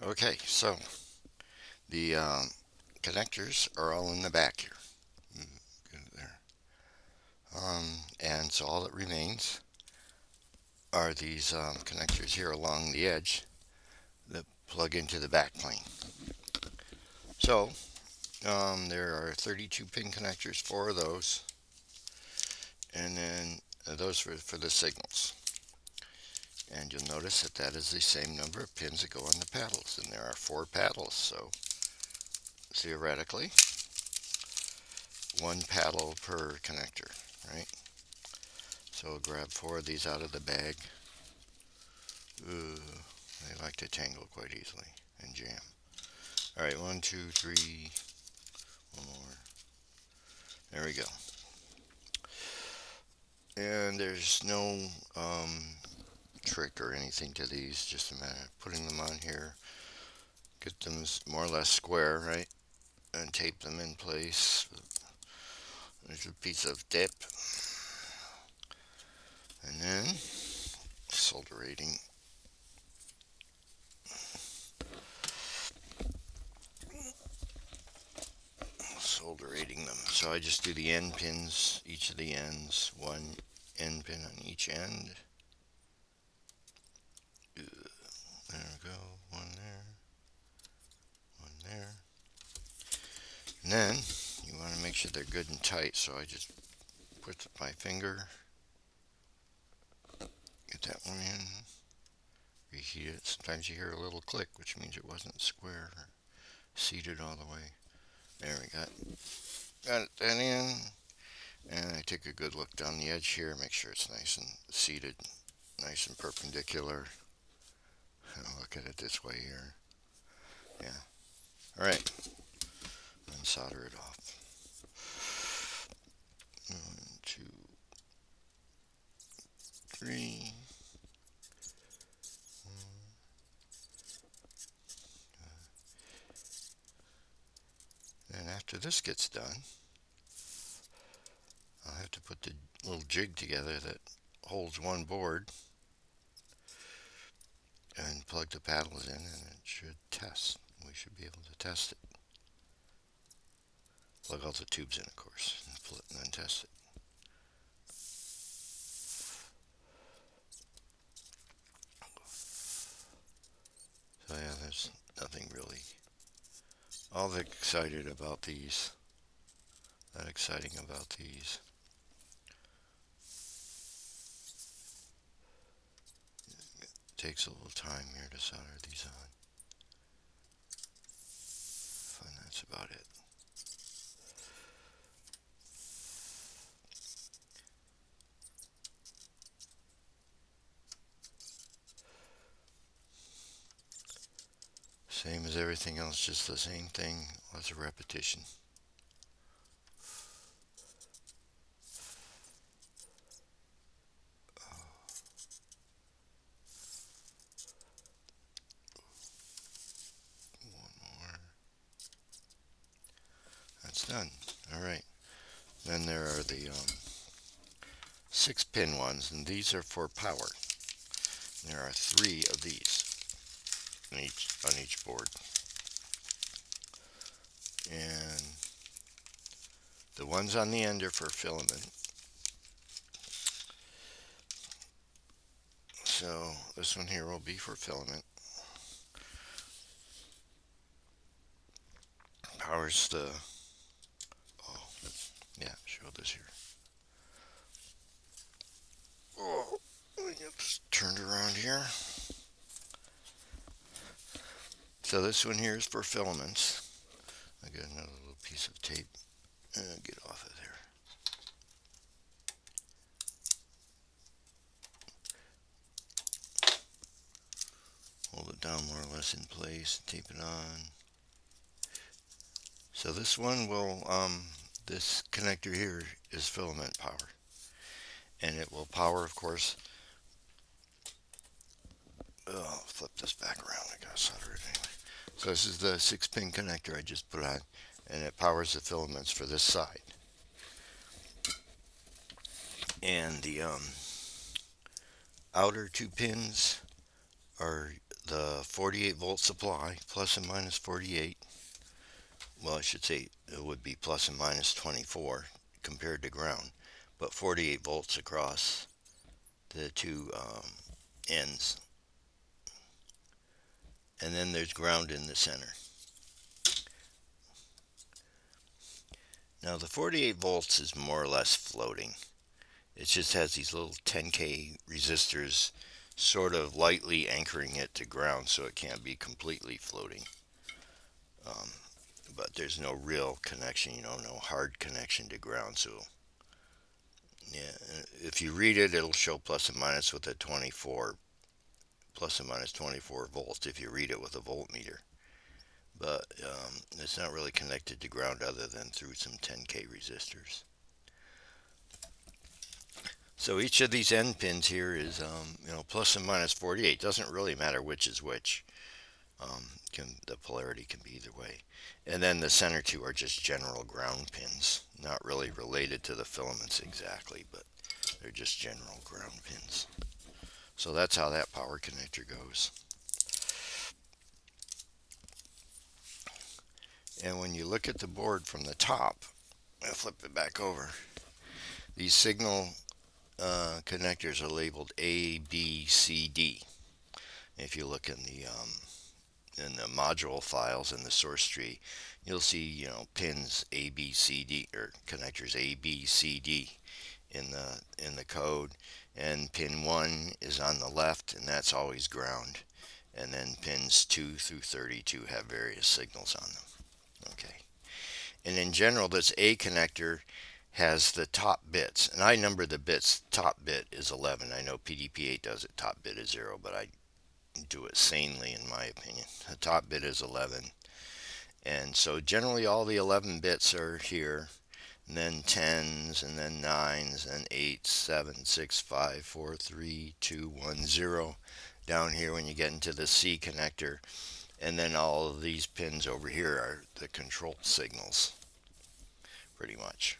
Okay, so the connectors are all in the back here. Good there. And so all that remains are these connectors here along the edge that plug into the backplane. So there are 32 pin connectors, four of those, and then those for the signals. And you'll notice that that is the same number of pins that go on the paddles, and there are four paddles. So theoretically, one paddle per connector, right? So we'll grab four of these out of the bag. Ooh, they like to tangle quite easily and jam. All right, one, two, three, one more. There we go. And there's no trick or anything to these, just a matter of putting them on here, get them more or less square, right? And tape them in place. There's a piece of dip. And then soldering. Soldering them. So I just do the end pins, each of the ends, one end pin on each end. There we go, one there, one there. And then you want to make sure they're good and tight, so I just put my finger, get that one in, reheat it. Sometimes you hear a little click, which means it wasn't square or seated all the way. There we got that in. And I take a good look down the edge here, make sure it's nice and seated, nice and perpendicular. I'll look at it this way here. Yeah. All right. And solder it off. One, two, three. And after this gets done, I'll have to put the little jig together that holds one board and plug the paddles in, and it should test. We should be able to test it. Plug all the tubes in, of course, and pull it and then test it. So yeah, there's nothing really all that excited about these. That exciting about these. It takes a little time here to solder these on. And that's about it. Same as everything else, just the same thing, lots of repetition. One more. That's done. All right. Then there are the 6-pin ones, and these are for power. There are three of these on each board. And the ones on the end are for filament. So this one here will be for filament. Powers the, oh, yeah, show this here. Oh, it's turned around here. So this one here is for filaments. I got another little piece of tape. Get off of there. Hold it down more or less in place. Tape it on. So this one will, this connector here is filament power. And it will power, of course. Oh, I'll flip this back around. I gotta solder it anyway. So this is the 6-pin connector I just put on, and it powers the filaments for this side. And the outer two pins are the 48 volt supply, plus and minus 48. Well, I should say it would be plus and minus 24 compared to ground, but 48 volts across the two ends. And then there's ground in the center. Now the 48 volts is more or less floating. It just has these little 10K resistors sort of lightly anchoring it to ground so it can't be completely floating. But there's no real connection, no hard connection to ground. So yeah, if you read it, it'll show plus and minus with a 24, plus and minus 24 volts if you read it with a voltmeter. But it's not really connected to ground other than through some 10K resistors. So each of these end pins here is, plus and minus 48. Doesn't really matter which is which. The polarity can be either way. And then the center two are just general ground pins, not really related to the filaments exactly, but they're just general ground pins. So that's how that power connector goes. And when you look at the board from the top, I'll flip it back over. These signal connectors are labeled A, B, C, D. If you look in the module files in the source tree, you'll see pins A, B, C, D, or connectors A, B, C, D in the code. And pin 1 is on the left, and that's always ground. And then pins 2 through 32 have various signals on them. Okay. And in general, this A connector has the top bits, and I number the bits. Top bit is 11. I know PDP-8 does it. Top bit is 0, but I do it sanely in my opinion. The top bit is 11, and so generally all the 11 bits are here, and then 10s, and then 9s, and 8s, 7, 6, 5, 4, 3, 2, 1, 0 down here when you get into the C connector. And then all of these pins over here are the control signals, pretty much.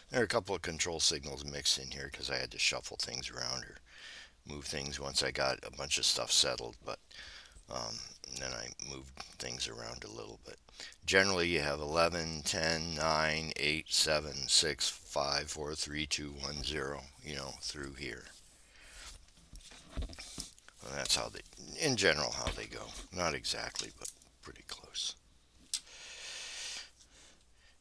There are a couple of control signals mixed in here because I had to shuffle things around or move things once I got a bunch of stuff settled, but then I moved things around a little bit. Generally, you have 11, 10, 9, 8, 7, 6, 5, 4, 3, 2, 1, 0, through here. Well, that's how they, in general, how they go. Not exactly, but pretty close.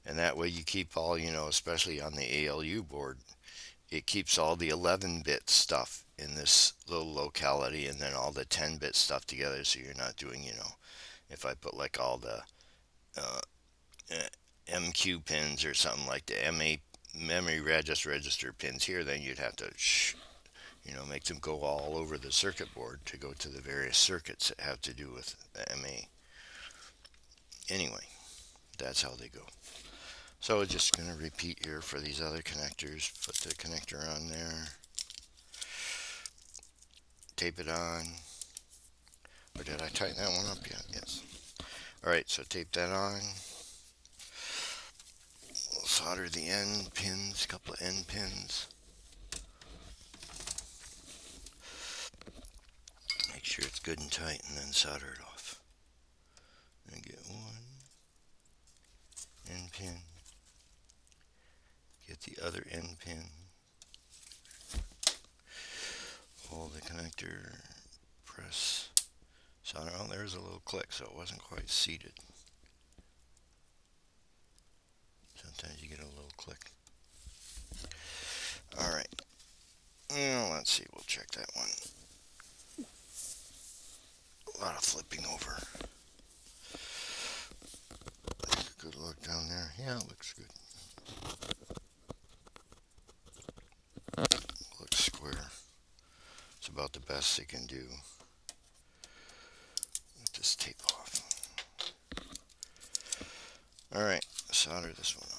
And that way you keep all, especially on the ALU board, it keeps all the 11-bit stuff in this little locality and then all the 10-bit stuff together, so you're not doing, if I put like all the MQ pins or something like the MA memory register pins here, then you'd have to make them go all over the circuit board to go to the various circuits that have to do with the MA. Anyway, that's how they go. So we're just going to repeat here for these other connectors. Put the connector on there. Tape it on. Or did I tighten that one up yet? Yes. Alright, so tape that on. We'll solder the end pins, a couple of end pins. Make sure it's good and tight and then solder it off. And get one end pin. Get the other end pin. Hold the connector. Press. Solder. Oh, there's a little click, so it wasn't quite seated. Sometimes you get a little click. Alright. Well, let's see. We'll check that one. A lot of flipping over. Good look down there. Yeah, it looks good. Looks square. It's about the best they can do. Let this tape off. Alright, solder this one off.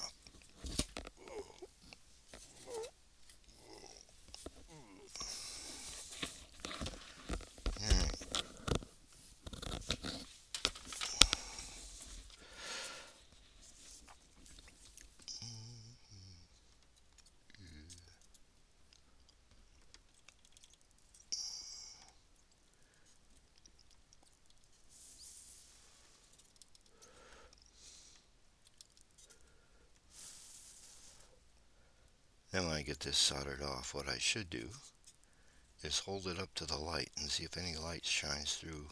Then when I get this soldered off, what I should do is hold it up to the light and see if any light shines through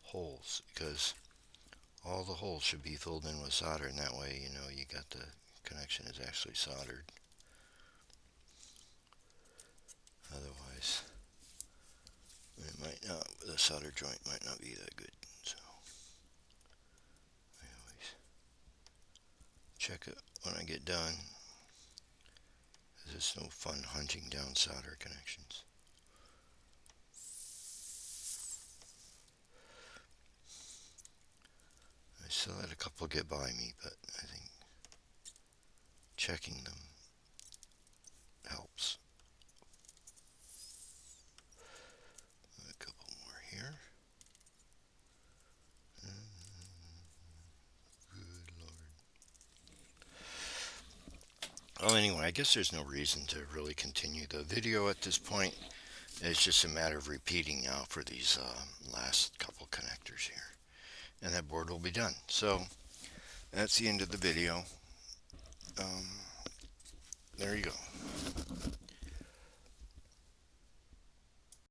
holes, because all the holes should be filled in with solder, and that way you know you got the connection is actually soldered. Otherwise, it might not, the solder joint might not be that good. So I always check it when I get done, because it's no fun hunting down solder connections. I still had a couple get by me, but I think checking them helps. A couple more here. Good Lord. Well, anyway, I guess there's no reason to really continue the video at this point. It's just a matter of repeating now for these last couple connectors here. And that board will be done. So that's the end of the video. There you go.